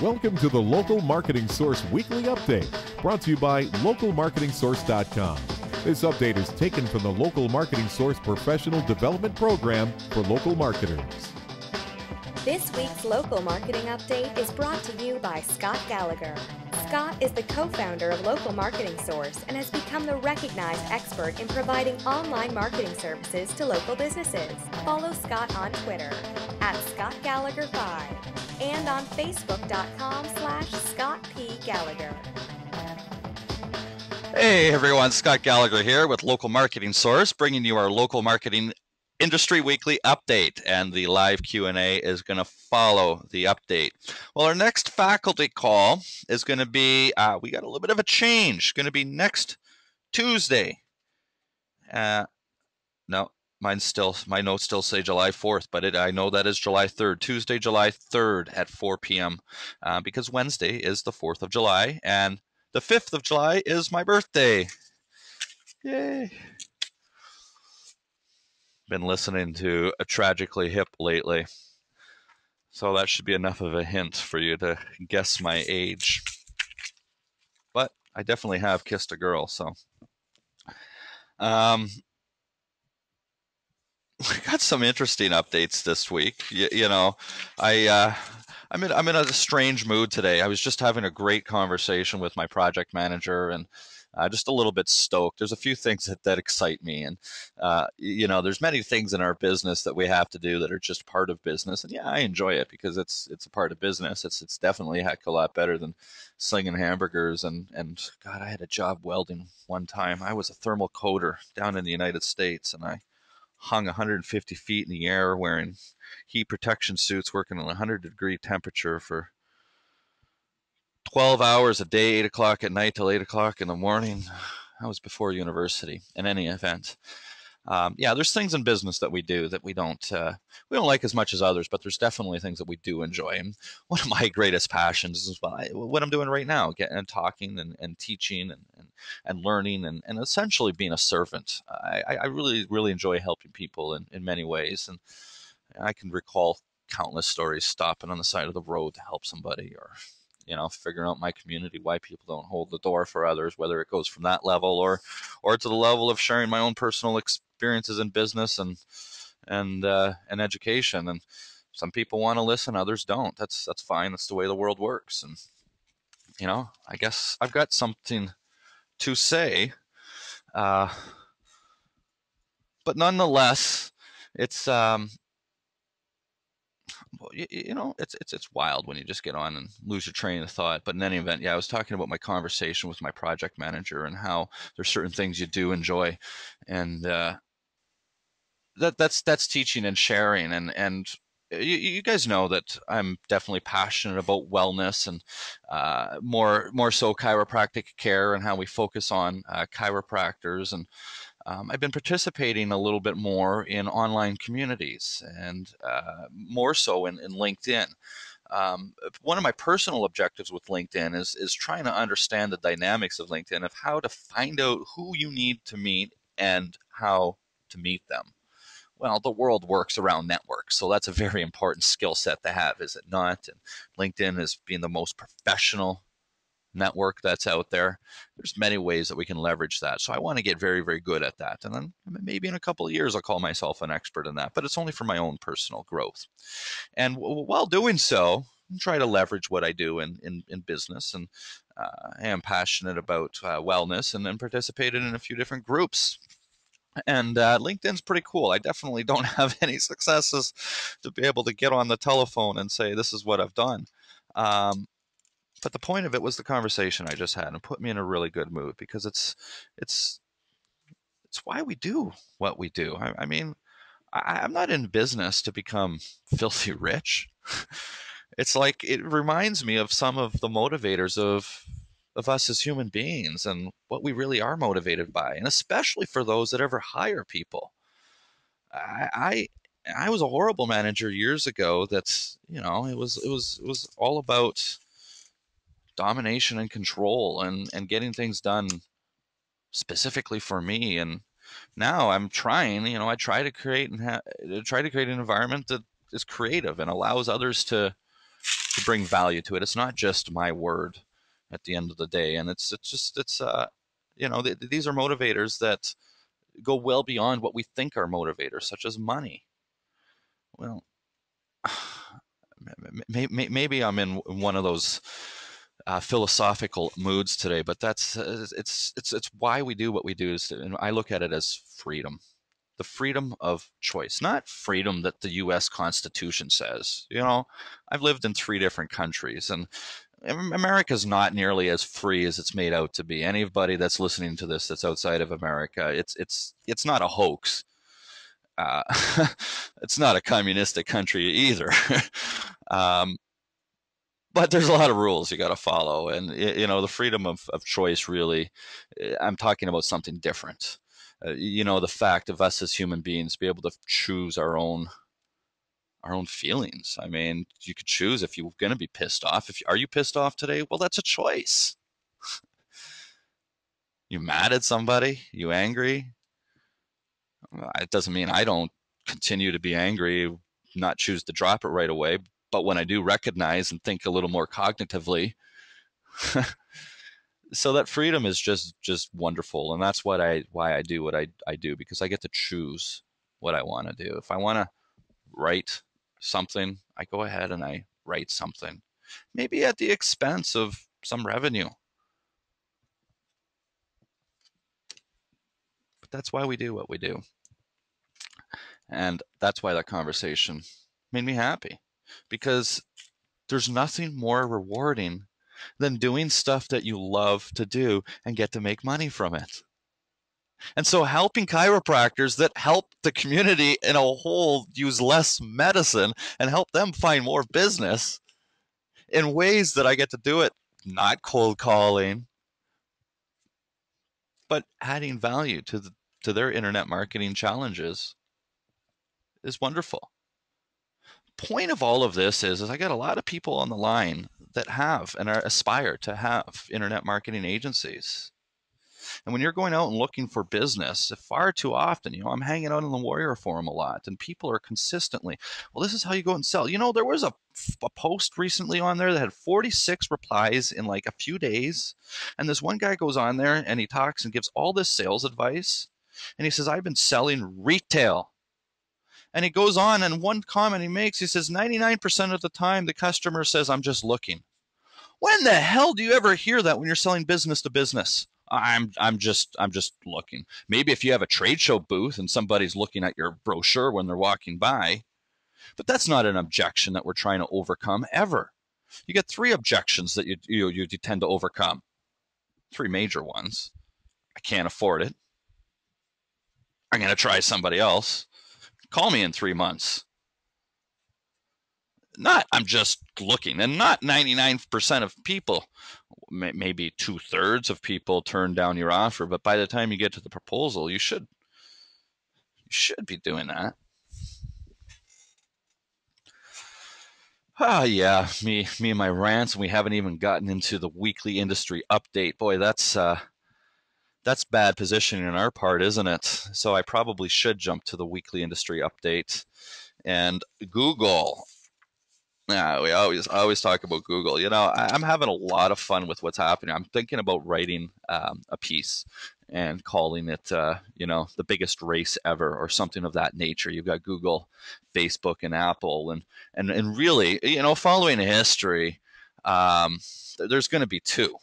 Welcome to the Local Marketing Source Weekly Update, brought to you by localmarketingsource.com. This update is taken from the Local Marketing Source Professional Development Program for local marketers. This week's Local Marketing Update is brought to you by Scott Gallagher. Scott is the co-founder of Local Marketing Source and has become the recognized expert in providing online marketing services to local businesses. Follow Scott on Twitter @ScottGallagher5 and on Facebook.com/ScottPGallagher. Hey everyone, Scott Gallagher here with Local Marketing Source, bringing you our local marketing industry weekly update, and the live Q&A is going to follow the update. Well, our next faculty call is going to be, we got a little bit of a change, going to be next Tuesday. No, my notes still say July 4th, but I know that is July 3rd, Tuesday, July 3rd at 4 p.m. Because Wednesday is the 4th of July, and the 5th of July is my birthday. Yay. Been listening to a Tragically Hip lately, so that should be enough of a hint for you to guess my age. But I definitely have kissed a girl, so we got some interesting updates this week. I'm in a strange mood today. I was just having a great conversation with my project manager, and just a little bit stoked. There's a few things that excite me, and there's many things in our business that we have to do that are just part of business. And yeah, I enjoy it because it's a part of business. It's definitely a heck of a lot better than slinging hamburgers. And God, I had a job welding one time. I was a thermal coater down in the United States, and I hung 150 feet in the air wearing heat protection suits, working on a 100-degree temperature for 12 hours a day, 8 o'clock at night till 8 o'clock in the morning. That was before university. In any event, there's things in business that we do that we don't like as much as others, but there's definitely things that we do enjoy. And one of my greatest passions is what I'm doing right now, getting and talking and teaching and learning and essentially being a servant. I really, really enjoy helping people in many ways. And I can recall countless stories stopping on the side of the road to help somebody, or figuring out my community why people don't hold the door for others, whether it goes from that level or to the level of sharing my own personal experiences in business and education. And some people want to listen, others don't. That's fine. That's the way the world works. And I guess I've got something to say, but nonetheless, it's it's wild when you just get on and lose your train of thought. But in any event, I was talking about my conversation with my project manager and how there's certain things you do enjoy, and that's teaching and sharing. And you guys know that I'm definitely passionate about wellness and more so chiropractic care and how we focus on chiropractors. And I've been participating a little bit more in online communities, and more so in LinkedIn. One of my personal objectives with LinkedIn is trying to understand the dynamics of LinkedIn, of how to find out who you need to meet and how to meet them. Well, the world works around networks, so that's a very important skill set to have, is it not? And LinkedIn is being the most professional network that's out there. There's many ways that we can leverage that. So I want to get very, very good at that. And then maybe in a couple of years, I'll call myself an expert in that, but it's only for my own personal growth. And while doing so, I try to leverage what I do in business. And I am passionate about wellness, and then participated in a few different groups. And LinkedIn's pretty cool. I definitely don't have any successes to be able to get on the telephone and say, this is what I've done. But the point of it was the conversation I just had, and put me in a really good mood, because it's why we do what we do. I mean, I'm not in business to become filthy rich. It's like, it reminds me of some of the motivators of us as human beings and what we really are motivated by, and especially for those that ever hire people. I was a horrible manager years ago. That's it was all about domination and control and getting things done specifically for me. And now I'm trying, I try to create an environment that is creative and allows others to to bring value to it. It's not just my word at the end of the day. And it's these are motivators that go well beyond what we think are motivators, such as money. Well, maybe I'm in one of those philosophical moods today, but it's why we do what we do. And I look at it as freedom, the freedom of choice, not freedom that the U.S. Constitution says. I've lived in 3 different countries, and America's not nearly as free as it's made out to be. Anybody that's listening to this that's outside of America, it's not a hoax. Uh, it's not a communistic country either. But there's a lot of rules you got to follow, and the freedom of choice, really, I'm talking about something different. The fact of us as human beings be able to choose our own feelings. I mean, you could choose if you're going to be pissed off. Are you pissed off today? Well, that's a choice. You mad at somebody? You angry? It doesn't mean I don't continue to be angry, not choose to drop it right away. But when I do recognize and think a little more cognitively, so that freedom is just wonderful. And that's why I do what I do, because I get to choose what I want to do. If I want to write something, I go ahead and I write something, maybe at the expense of some revenue. But that's why we do what we do. And that's why that conversation made me happy, because there's nothing more rewarding than doing stuff that you love to do and get to make money from it. And so helping chiropractors that help the community in a whole use less medicine and help them find more business in ways that I get to do it, not cold calling, but adding value to their internet marketing challenges, is wonderful. Point of all of this is I got a lot of people on the line that have and aspire to have internet marketing agencies. And when you're going out and looking for business, far too often, I'm hanging out in the Warrior Forum a lot, and people are consistently, well, this is how you go and sell. There was a post recently on there that had 46 replies in like a few days. And this one guy goes on there and he talks and gives all this sales advice. And he says, I've been selling retail. And he goes on, and one comment he makes, he says, 99% of the time, the customer says, I'm just looking. When the hell do you ever hear that when you're selling business to business? I'm just looking. Maybe if you have a trade show booth and somebody's looking at your brochure when they're walking by, but that's not an objection that we're trying to overcome ever. You get 3 objections that you tend to overcome. 3 major ones. I can't afford it. I'm going to try somebody else. Call me in 3 months. Not I'm just looking, and not 99% of people, maybe 2/3 of people turn down your offer, but by the time you get to the proposal, you should be doing that. Yeah, me and my rants, and we haven't even gotten into the weekly industry update. Boy, that's bad positioning on our part, isn't it? So I probably should jump to the weekly industry update. And Google. Yeah, we always talk about Google. I'm having a lot of fun with what's happening. I'm thinking about writing a piece and calling it, the biggest race ever, or something of that nature. You've got Google, Facebook, and Apple, and really, following history, there's going to be 2.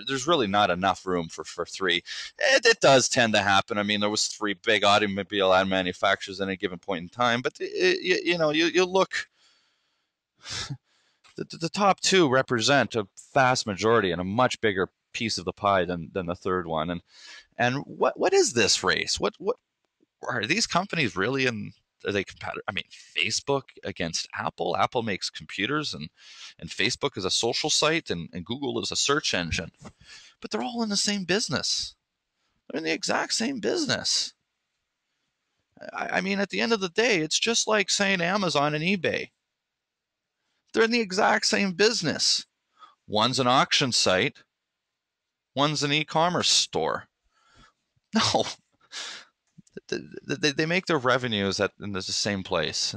There's really not enough room for 3. It does tend to happen. I mean, there was 3 big automobile manufacturers at a given point in time, but you look. The top 2 represent a vast majority and a much bigger piece of the pie than the third one. And what is this race? What are these companies really in? Are they competitive? I mean, Facebook against Apple. Apple makes computers, and Facebook is a social site, and Google is a search engine. But they're all in the same business. They're in the exact same business. I mean, at the end of the day, it's just like saying Amazon and eBay. They're in the exact same business. One's an auction site. One's an e-commerce store. No. They make their revenues in the same place.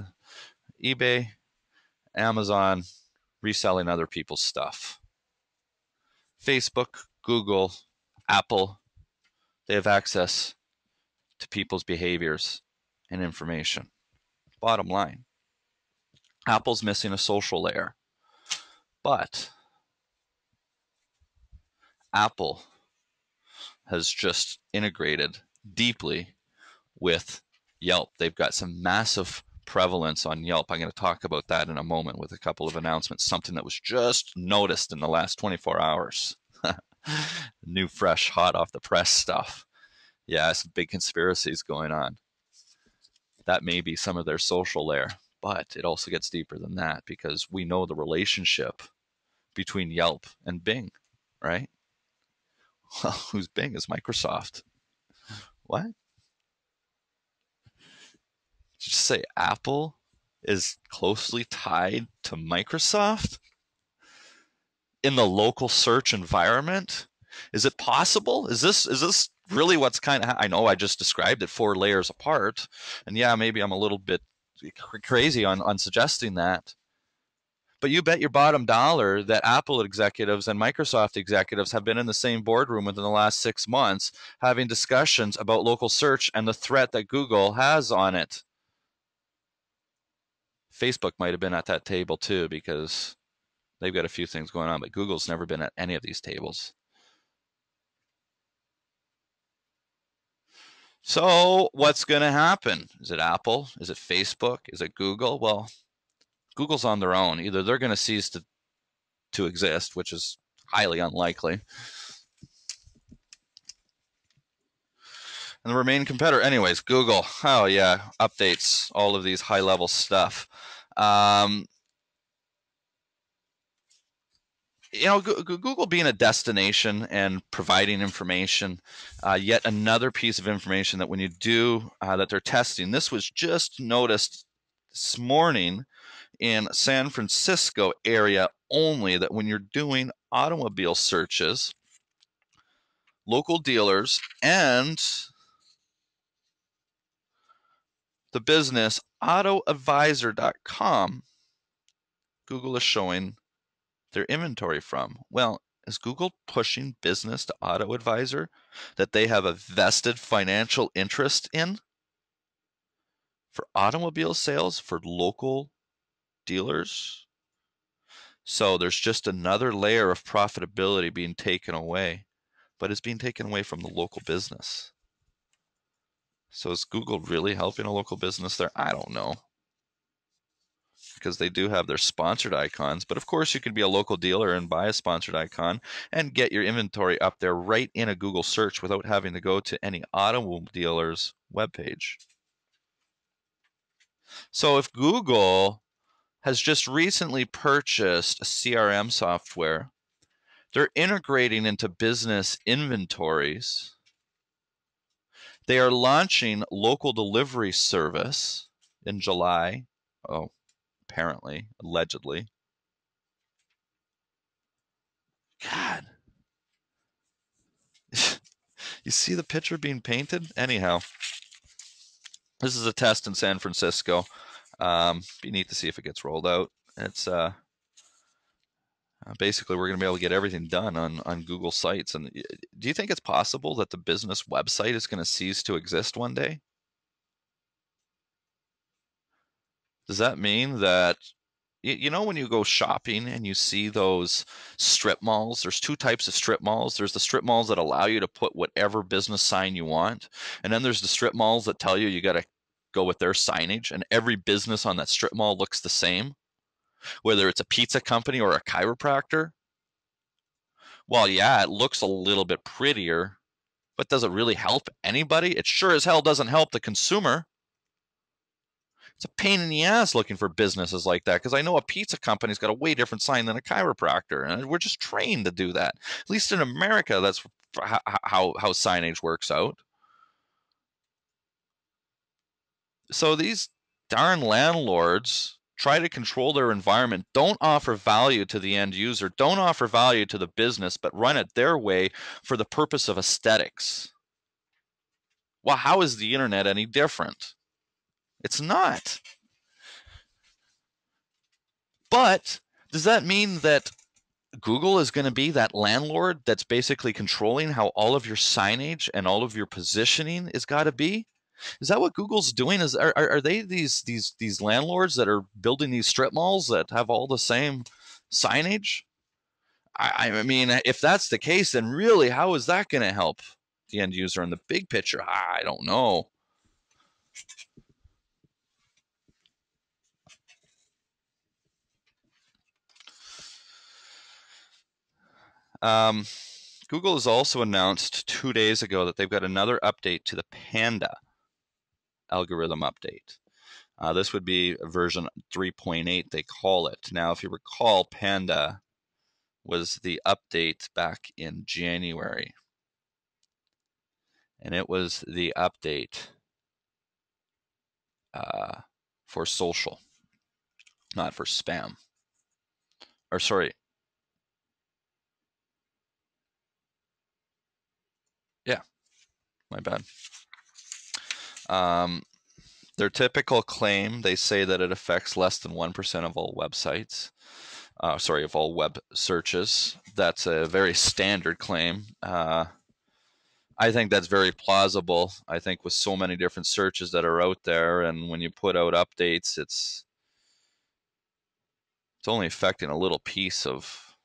eBay, Amazon, reselling other people's stuff. Facebook, Google, Apple, they have access to people's behaviors and information. Bottom line, Apple's missing a social layer, but Apple has just integrated deeply with Yelp. They've got some massive prevalence on Yelp. I'm going to talk about that in a moment with a couple of announcements, something that was just noticed in the last 24 hours. New, fresh, hot off the press stuff. Yeah, some big conspiracies going on. That may be some of their social layer, but it also gets deeper than that because we know the relationship between Yelp and Bing, right? Well, who's Bing is Microsoft. What? Did you just say Apple is closely tied to Microsoft in the local search environment? Is it possible? Is this really what's kind of, I know I just described it 4 layers apart, and yeah, maybe I'm a little bit crazy on suggesting that. But you bet your bottom dollar that Apple executives and Microsoft executives have been in the same boardroom within the last 6 months having discussions about local search and the threat that Google has on it. Facebook might have been at that table too because they've got a few things going on, but Google's never been at any of these tables. So what's going to happen? Is it Apple? Is it Facebook? Is it Google? Well, Google's on their own. Either they're going to cease to exist, which is highly unlikely, and the remaining competitor, anyways, Google. Oh yeah, updates, all of these high-level stuff. Google being a destination and providing information, yet another piece of information that when you do that they're testing. This was just noticed this morning in San Francisco area only, that when you're doing automobile searches, local dealers and the business autoadvisor.com, Google is showing their inventory from. Well, is Google pushing business to AutoAdvisor that they have a vested financial interest in for automobile sales for local dealers? So there's just another layer of profitability being taken away, but it's being taken away from the local business. So is Google really helping a local business there? I don't know, because they do have their sponsored icons. But of course, you can be a local dealer and buy a sponsored icon and get your inventory up there right in a Google search without having to go to any automobile dealer's webpage. So if Google has just recently purchased a CRM software, they're integrating into business inventories. They are launching local delivery service in July. Oh, apparently, allegedly. God. You see the picture being painted? Anyhow, this is a test in San Francisco. Be neat to see if it gets rolled out. It's basically we're going to be able to get everything done on Google Sites. And do you think it's possible that the business website is going to cease to exist one day? Does that mean that, when you go shopping and you see those strip malls, there's 2 types of strip malls. There's the strip malls that allow you to put whatever business sign you want. And then there's the strip malls that tell you got to go with their signage, and every business on that strip mall looks the same, whether it's a pizza company or a chiropractor. Well, yeah, it looks a little bit prettier, but does it really help anybody? It sure as hell doesn't help the consumer. It's a pain in the ass looking for businesses like that, because I know a pizza company's got a way different sign than a chiropractor, and we're just trained to do that. At least in America, that's how signage works out. So these darn landlords try to control their environment, don't offer value to the end user, don't offer value to the business, but run it their way for the purpose of aesthetics. Well, how is the internet any different? It's not. But Does that mean that Google is going to be that landlord that's basically controlling how all of your signage and all of your positioning is got to be? Is that what Google's doing? Are they these landlords that are building these strip malls that have all the same signage? I mean, if that's the case, then really, how is that going to help the end user in the big picture? I don't know. Google has also announced 2 days ago that they've got another update to the Panda algorithm update. This would be version 3.8, they call it. Now, if you recall, Panda was the update back in January. And it was the update for social, not for spam. Or sorry. Yeah, my bad. Their typical claim, they say that it affects less than 1% of all websites. Of all web searches. That's a very standard claim. I think that's very plausible. I think with so many different searches that are out there, and when you put out updates, it's only affecting a little piece of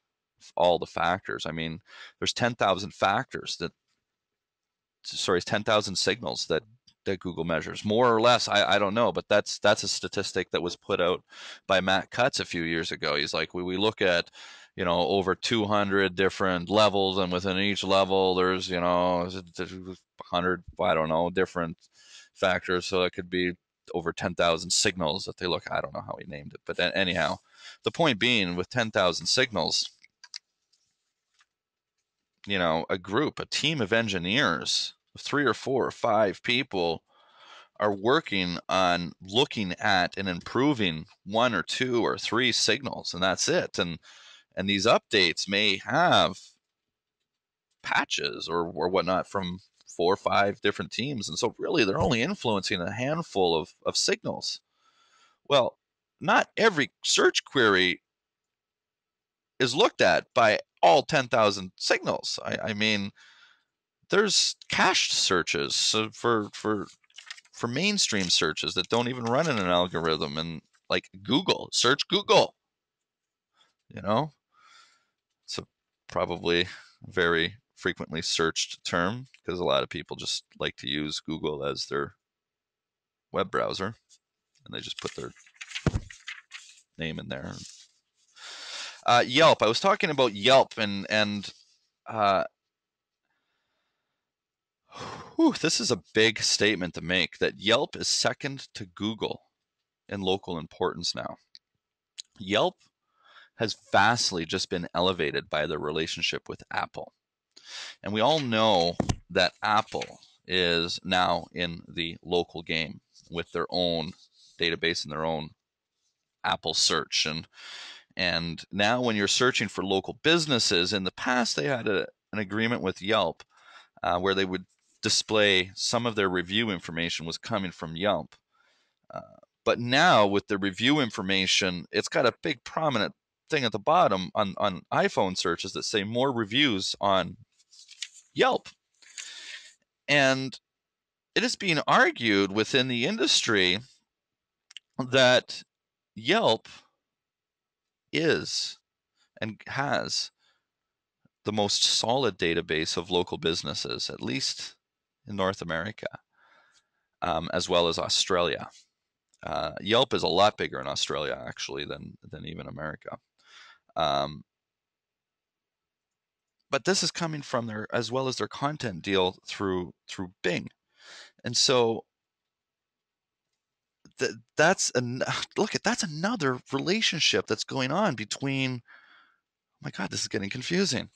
all the factors. I mean, there's 10,000 factors 10,000 signals that Google measures, more or less. I don't know, but that's a statistic that was put out by Matt Cutts a few years ago. He's like, we look at, over 200 different levels, and within each level, there's, 100, I don't know, different factors. So it could be over 10,000 signals that they look. I don't know how he named it, but anyhow, the point being, with 10,000 signals, a team of engineers, 3 or 4 or 5 people, are working on looking at and improving 1 or 2 or 3 signals, and that's it. And these updates may have patches or whatnot from 4 or 5 different teams, and so really they're only influencing a handful of signals. Well, not every search query is looked at by all 10,000 signals. I mean, there's cached searches for mainstream searches that don't even run in an algorithm, and like Google, search Google. It's probably a very frequently searched term because a lot of people just like to use Google as their web browser, and they just put their name in there. Yelp. I was talking about Yelp, and this is a big statement to make, that Yelp is second to Google in local importance now. Yelp has vastly just been elevated by their relationship with Apple. And we all know that Apple is now in the local game with their own database and their own Apple search. And now when you're searching for local businesses, in the past they had an agreement with Yelp where they would display some of their review information was coming from Yelp. But now with the review information, it's got a big prominent thing at the bottom on iPhone searches that say more reviews on Yelp. And it is being argued within the industry that Yelp is and has the most solid database of local businesses, at least in North America, as well as Australia. Yelp is a lot bigger in Australia, actually, than even America. But this is coming from as well as their content deal through Bing. And so that's another relationship that's going on between, oh my God, this is getting confusing,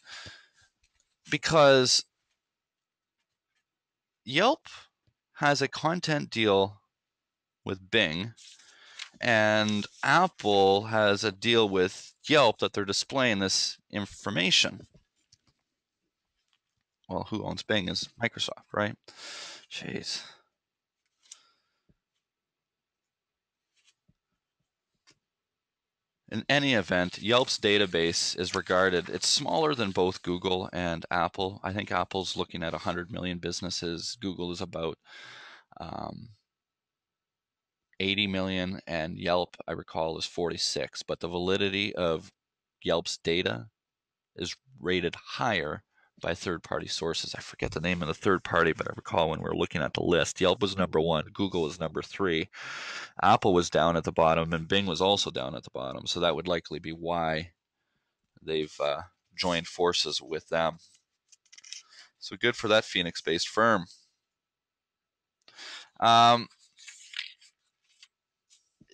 because Yelp has a content deal with Bing, and Apple has a deal with Yelp that they're displaying this information. Well, who owns Bing is Microsoft, right? Jeez. In any event, Yelp's database is regarded, it's smaller than both Google and Apple. I think Apple's looking at 100 million businesses. Google is about 80 million, and Yelp, I recall, is 46. But the validity of Yelp's data is rated higher by third-party sources. I forget the name of the third party, but I recall when we were looking at the list, Yelp was number 1, Google was number 3, Apple was down at the bottom, and Bing was also down at the bottom. So that would likely be why they've joined forces with them. So good for that Phoenix-based firm.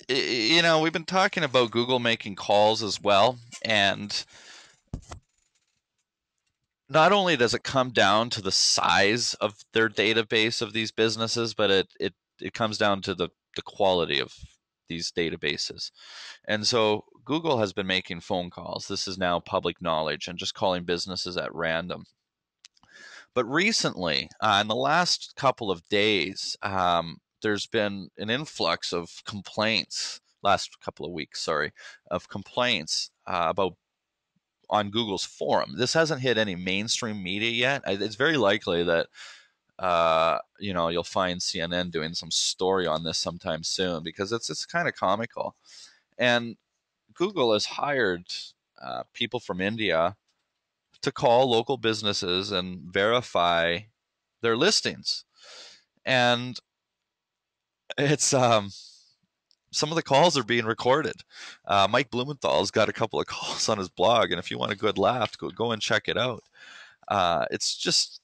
You know, we've been talking about Google making calls as well, and not only does it come down to the size of their database of these businesses, but it comes down to the quality of these databases. And so Google has been making phone calls. This is now public knowledge, and just calling businesses at random. But recently, in the last couple of days, there's been an influx of complaints, last couple of weeks, sorry, of complaints about on Google's forum. This hasn't hit any mainstream media yet. It's very likely that you know, you'll find CNN doing some story on this sometime soon, because it's kind of comical. And Google has hired people from India to call local businesses and verify their listings. And it's some of the calls are being recorded. Mike Blumenthal's got a couple of calls on his blog, and if you want a good laugh, go and check it out. It's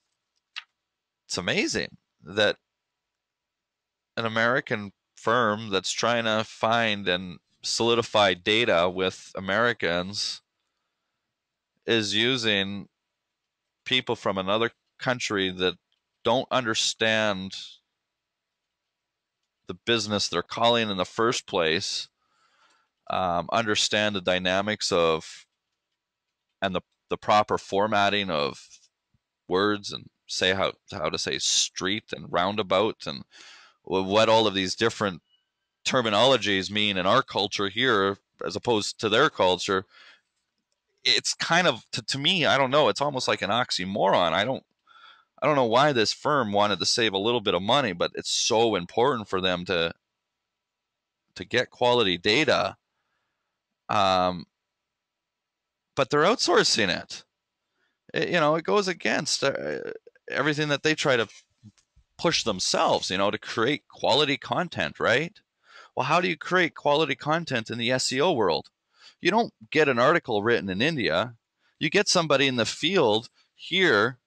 amazing that an American firm that's trying to find and solidify data with Americans is using people from another country that don't understand the business they're calling in the first place, understand the dynamics of and the proper formatting of words, and say how to say street and roundabout, and what all of these different terminologies mean in our culture here as opposed to their culture. It's kind of, to me, I don't know, it's almost like an oxymoron. I don't know why this firm wanted to save a little bit of money, but it's so important for them to get quality data. But they're outsourcing it. You know, it goes against everything that they try to push themselves, you know, to create quality content, right? Well, how do you create quality content in the SEO world? You don't get an article written in India. You get somebody in the field here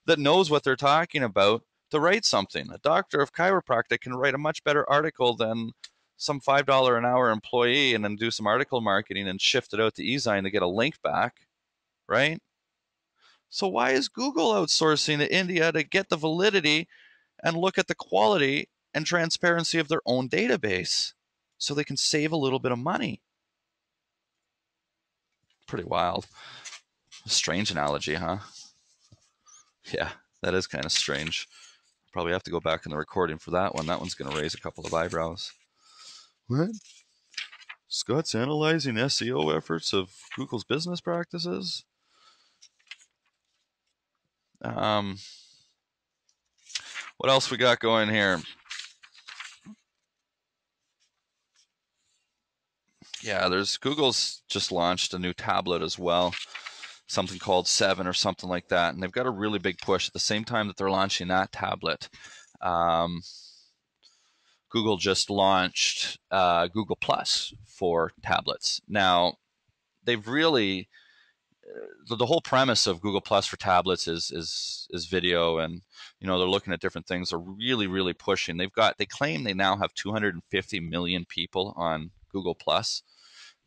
that knows what they're talking about to write something. A doctor of chiropractic can write a much better article than some $5 an hour employee, and then do some article marketing and shift it out to eZine to get a link back, right? So why is Google outsourcing to India to get the validity and look at the quality and transparency of their own database so they can save a little bit of money? Pretty wild. Strange analogy, huh? Yeah, that is kind of strange. Probably have to go back in the recording for that one. That one's going to raise a couple of eyebrows. What? Scott's analyzing SEO efforts of Google's business practices? What else we got going here? Yeah, Google's just launched a new tablet as well, something called 7 or something like that, and they've got a really big push at the same time that they're launching that tablet. Google just launched Google Plus for tablets. Now, they've really the whole premise of Google Plus for tablets is video, and you know, they're looking at different things. They're really pushing. They claim they now have 250 million people on Google Plus.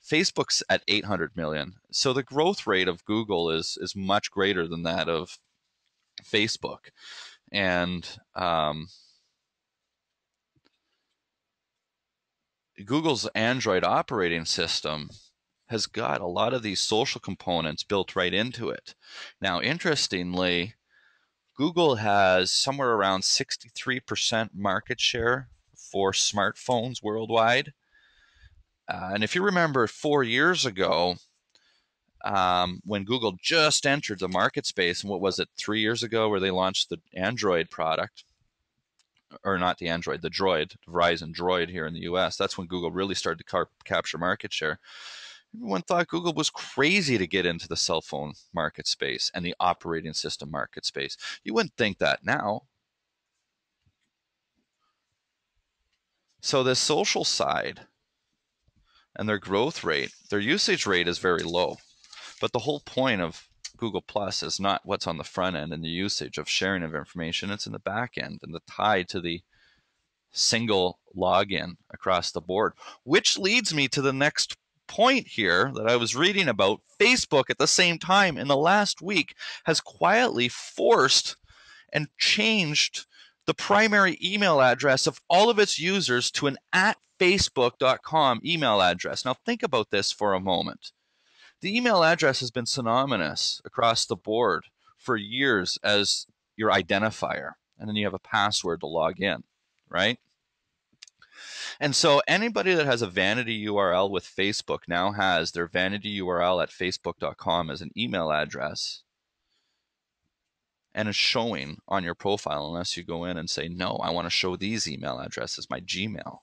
Facebook's at 800 million. So the growth rate of Google is much greater than that of Facebook. And Google's Android operating system has got a lot of these social components built right into it. Now, interestingly, Google has somewhere around 63% market share for smartphones worldwide. And if you remember 4 years ago, when Google just entered the market space, and what was it, 3 years ago, where they launched the Android product, or not the Android, the Droid, Verizon Droid here in the US, that's when Google really started to capture market share. Everyone thought Google was crazy to get into the cell phone market space and the operating system market space. You wouldn't think that now. So the social side and their growth rate, their usage rate is very low. But the whole point of Google Plus is not what's on the front end and the usage of sharing of information. It's in the back end and the tie to the single login across the board, which leads me to the next point here that I was reading about. Facebook at the same time in the last week has quietly forced and changed the primary email address of all of its users to an @facebook.com email address. Now think about this for a moment. The email address has been synonymous across the board for years as your identifier, and then you have a password to log in, right? And so anybody that has a vanity URL with Facebook now has their vanity URL at facebook.com as an email address, and is showing on your profile unless you go in and say, no, I want to show these email addresses, my Gmail,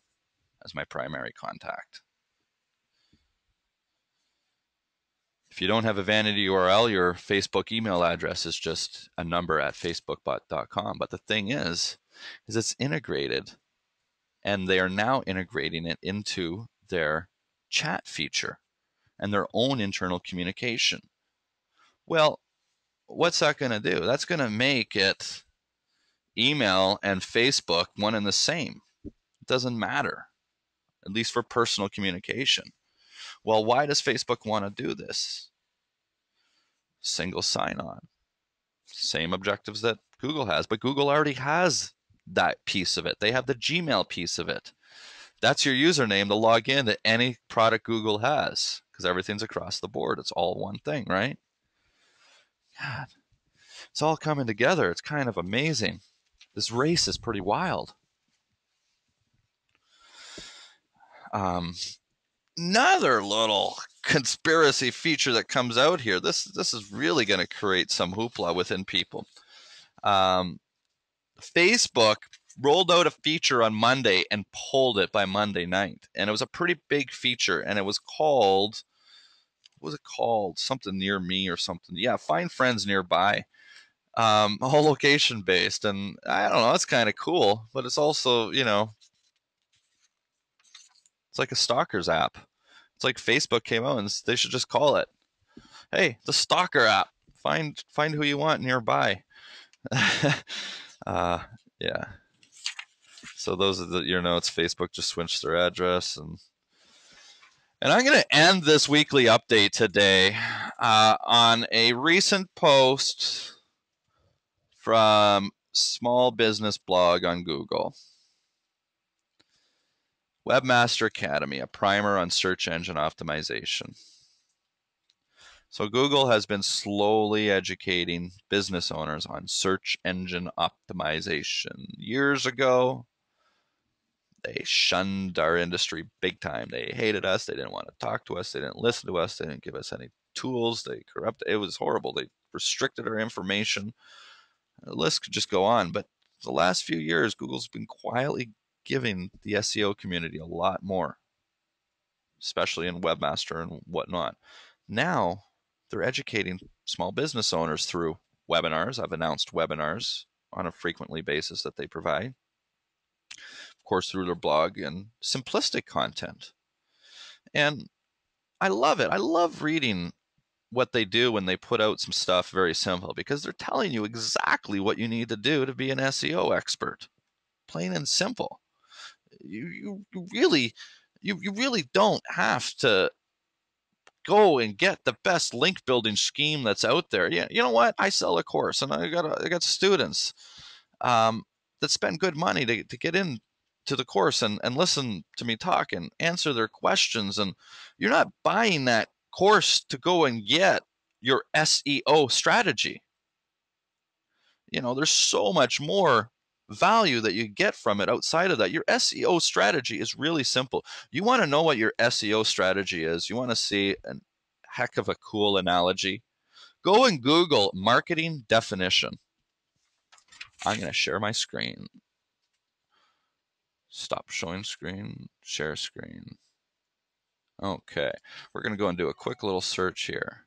as my primary contact. If you don't have a vanity URL, your Facebook email address is just a number at facebook.com. But the thing is it's integrated, and they are now integrating it into their chat feature and their own internal communication. Well, what's that going to do? That's going to make it email and Facebook one and the same. It doesn't matter, at least for personal communication. Well, why does Facebook want to do this? Single sign-on. Same objectives that Google has, but Google already has that piece of it. They have the Gmail piece of it. That's your username to log in to any product Google has, because everything's across the board. It's all one thing, right? God, it's all coming together. It's kind of amazing. This race is pretty wild. Another little conspiracy feature that comes out here. This is really going to create some hoopla within people. Facebook rolled out a feature on Monday and pulled it by Monday night, and it was a pretty big feature, and it was called, what was it called? Something near me or something. Yeah, find friends nearby. All location based, and I don't know, it's kind of cool, but it's also, you know, it's like a stalker's app. It's like Facebook came out and they should just call it, hey, the stalker app. Find who you want nearby. Yeah. So those are your notes. Facebook just switched their address, and I'm going to end this weekly update today on a recent post from Small Business Blog on Google. Webmaster Academy, a primer on search engine optimization. So Google has been slowly educating business owners on search engine optimization. Years ago, they shunned our industry big time. They hated us. They didn't want to talk to us. They didn't listen to us. They didn't give us any tools. They corrupted. It was horrible. They restricted our information. The list could just go on. But the last few years, Google's been quietly giving the SEO community a lot more, especially in Webmaster and whatnot. Now, they're educating small business owners through webinars. I've announced webinars on a frequently basis that they provide. Of course, through their blog and simplistic content. And I love it. I love reading what they do when they put out some stuff very simple, because they're telling you exactly what you need to do to be an SEO expert. Plain and simple. You really don't have to go and get the best link building scheme that's out there. Yeah, you know what? I sell a course, and I got students that spend good money to get in to the course and listen to me talk and answer their questions. And you're not buying that course to go and get your SEO strategy. You know, there's so much more value that you get from it outside of that. Your SEO strategy is really simple. You want to know what your SEO strategy is. You want to see a heck of a cool analogy. Go and Google marketing definition. I'm going to share my screen. Stop showing screen, share screen. Okay, we're going to go and do a quick little search here.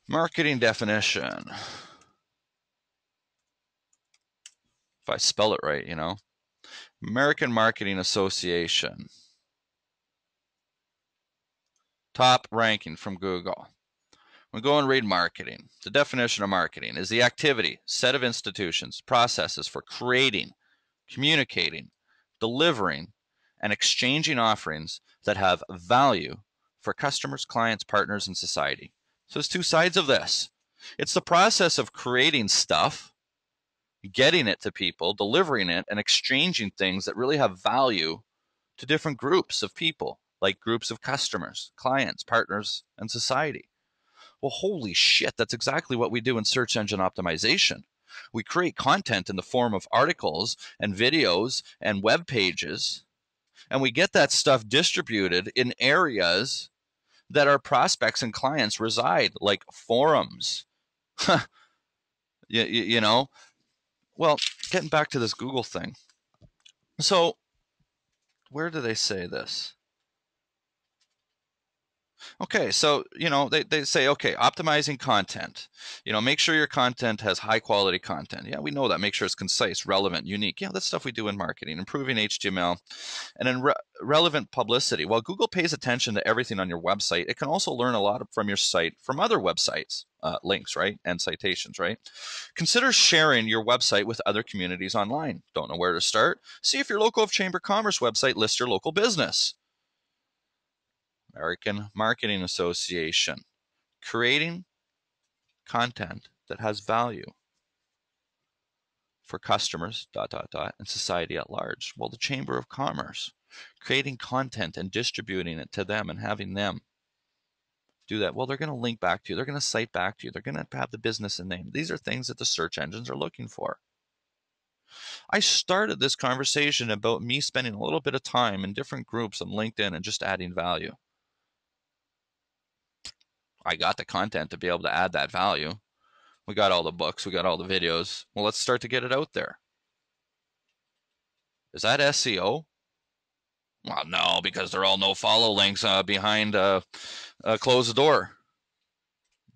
Marketing definition. If I spell it right, you know. American Marketing Association. Top ranking from Google. We go and read marketing. The definition of marketing is the activity, set of institutions, processes for creating, communicating, delivering, and exchanging offerings that have value for customers, clients, partners, and society. So there's two sides of this. It's the process of creating stuff, getting it to people, delivering it, and exchanging things that really have value to different groups of people, like groups of customers, clients, partners, and society. Well, holy shit, that's exactly what we do in search engine optimization. We create content in the form of articles and videos and web pages, and we get that stuff distributed in areas that our prospects and clients reside, like forums. you know? Well, getting back to this Google thing. So, where do they say this? Okay, so, you know, they say, okay, optimizing content. You know, make sure your content has high quality content. Yeah, we know that. Make sure it's concise, relevant, unique. Yeah, that's stuff we do in marketing. Improving HTML. And then relevant publicity. While Google pays attention to everything on your website, it can also learn a lot from your site from other websites, links, right? And citations, right? Consider sharing your website with other communities online. Don't know where to start? See if your local Chamber of Commerce website lists your local business. American Marketing Association, creating content that has value for customers, and society at large. Well, the Chamber of Commerce, creating content and distributing it to them and having them do that. Well, they're going to link back to you. They're going to cite back to you. They're going to have the business and name. These are things that the search engines are looking for. I started this conversation about me spending a little bit of time in different groups on LinkedIn and just adding value. I got the content to be able to add that value. We got all the books. We got all the videos. Well, let's start to get it out there. Is that SEO? Well, no, because they're all no-follow links behind a closed door.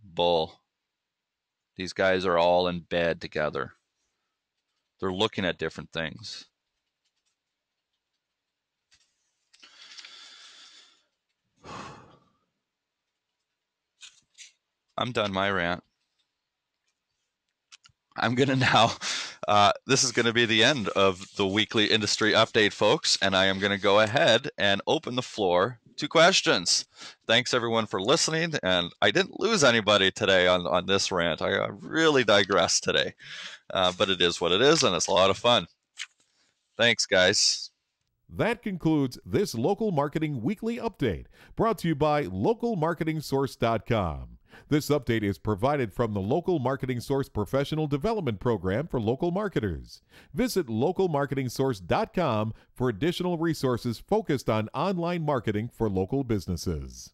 Bull. These guys are all in bed together. They're looking at different things. I'm done my rant. I'm going to now, this is going to be the end of the weekly industry update, folks, and I am going to go ahead and open the floor to questions. Thanks, everyone, for listening, and I didn't lose anybody today on this rant. I really digressed today, but it is what it is, and it's a lot of fun. Thanks, guys. That concludes this Local Marketing Weekly Update, brought to you by LocalMarketingSource.com. This update is provided from the Local Marketing Source Professional Development Program for local marketers. Visit LocalMarketingSource.com for additional resources focused on online marketing for local businesses.